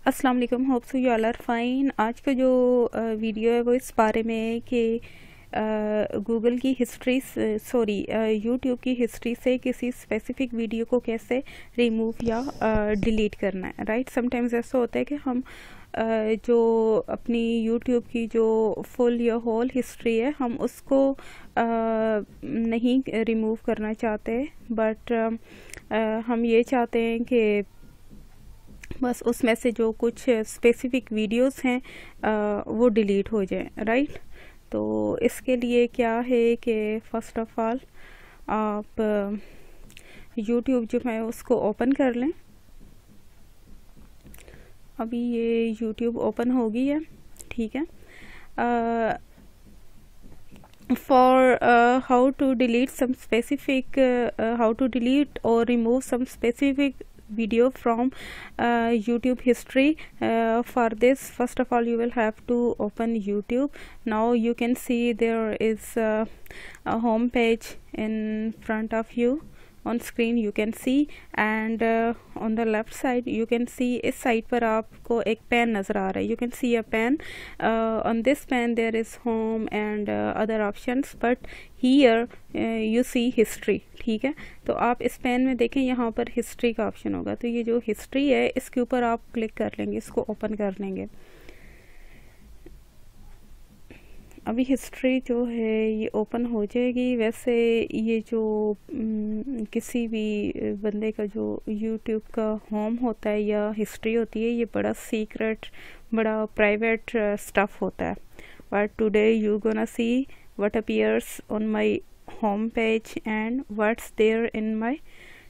अस्सलाम वालेकुम, hope so you all are fine. आज का जो वीडियो है वो इस बारे में है कि गूगल की हिस्ट्री यूट्यूब की हिस्ट्री से किसी स्पेसिफिक वीडियो को कैसे रिमूव या डिलीट करना है। राइट, समटाइम्स ऐसा होता है कि हम जो अपनी यूट्यूब की जो फुल या होल हिस्ट्री है हम उसको नहीं रिमूव करना चाहते, बट हम ये चाहते हैं कि बस उसमें से जो कुछ स्पेसिफिक वीडियोस हैं वो डिलीट हो जाए। राइट, तो इसके लिए क्या है कि फ़र्स्ट ऑफ ऑल आप यूट्यूब जो है उसको ओपन कर लें। अभी ये यूट्यूब ओपन हो गई है, ठीक है। for how to delete some specific how to delete or remove some specific video from YouTube history. For this, first of all you will have to open YouTube. Now you can see there is a home page in front of you. On screen you can see, and on the left side you can see इस side पर आपको एक pen नज़र आ रहा है. You can see a pen. On this pen there is home and other options, but here you see history. ठीक है, तो आप इस पेन में देखें, यहाँ पर हिस्ट्री का ऑप्शन होगा. तो ये जो हिस्ट्री है इसके ऊपर आप क्लिक कर लेंगे, इसको ओपन कर लेंगे. अभी हिस्ट्री जो है ये ओपन हो जाएगी. वैसे ये जो किसी भी बंदे का जो यूट्यूब का होम होता है या हिस्ट्री होती है, ये बड़ा सीक्रेट, बड़ा प्राइवेट स्टफ होता है. But today you gonna see what appears on my home page and what's there in my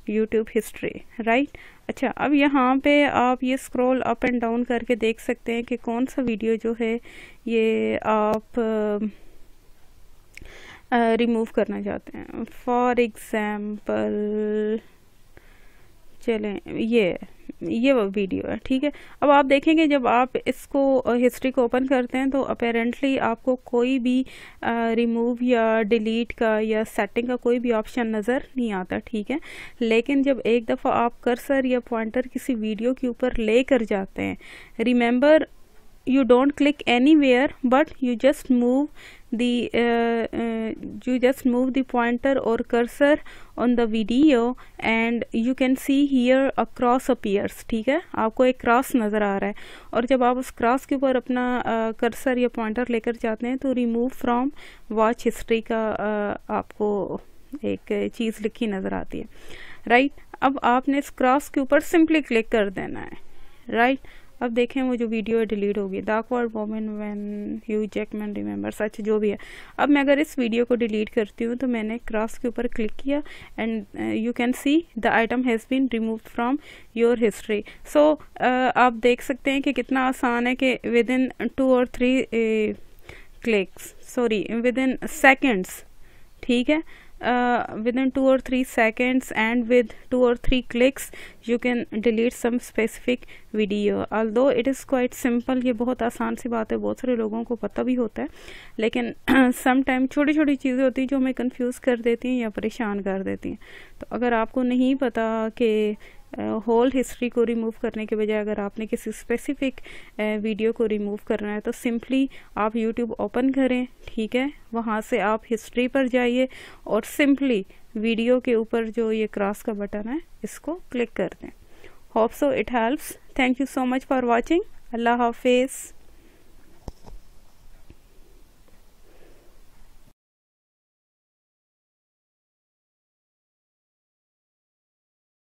YouTube history. Right, अच्छा, अब यहाँ पे आप ये स्क्रॉल अप एंड डाउन करके देख सकते हैं कि कौन सा वीडियो जो है ये आप रिमूव करना चाहते हैं. फॉर एग्जाम्पल चलें, ये वो वीडियो है. ठीक है, अब आप देखेंगे जब आप इसको हिस्ट्री को ओपन करते हैं तो अपेरेंटली आपको कोई भी रिमूव या डिलीट का या सेटिंग का कोई भी ऑप्शन नज़र नहीं आता. ठीक है, लेकिन जब एक दफ़ा आप कर्सर या पॉइंटर किसी वीडियो के ऊपर ले कर जाते हैं, remember you don't click anywhere, but you just move the pointer or cursor on the video and you can see here a cross appears. ठीक है, आपको एक क्रॉस नज़र आ रहा है, और जब आप उस क्रॉस के ऊपर अपना कर्सर या पॉइंटर लेकर जाते हैं तो रिमूव फ्रॉम वॉच हिस्ट्री का आपको एक चीज़ लिखी नज़र आती है. राइट, अब आपने इस क्रॉस के ऊपर सिंपली क्लिक कर देना है. राइट, अब देखें वो जो वीडियो है डिलीट होगी. The awkward moment when Hugh Jackman remember, सच जो भी है. अब मैं अगर इस वीडियो को डिलीट करती हूँ तो मैंने क्रॉस के ऊपर क्लिक किया and you can see the item has been removed from your history. So आप देख सकते हैं कि कितना आसान है कि within 2 or 3 clicks, sorry within seconds. ठीक है, within 2 or 3 seconds and with 2 or 3 clicks you can delete some specific video. although it is quite simple, ये बहुत आसान सी बात है, बहुत सारे लोगों को पता भी होता है, लेकिन समटाइम छोटी छोटी चीज़ें होती हैं जो हमें कंफ्यूज कर देती हैं या परेशान कर देती हैं. तो अगर आपको नहीं पता कि होल हिस्ट्री को रिमूव करने के बजाय अगर आपने किसी स्पेसिफिक वीडियो को रिमूव करना है तो सिंपली आप यूट्यूब ओपन करें. ठीक है, वहाँ से आप हिस्ट्री पर जाइए और सिंपली वीडियो के ऊपर जो ये क्रॉस का बटन है इसको क्लिक कर दें. Hope so it helps. Thank you so much for watching. अल्लाह हाफिज़.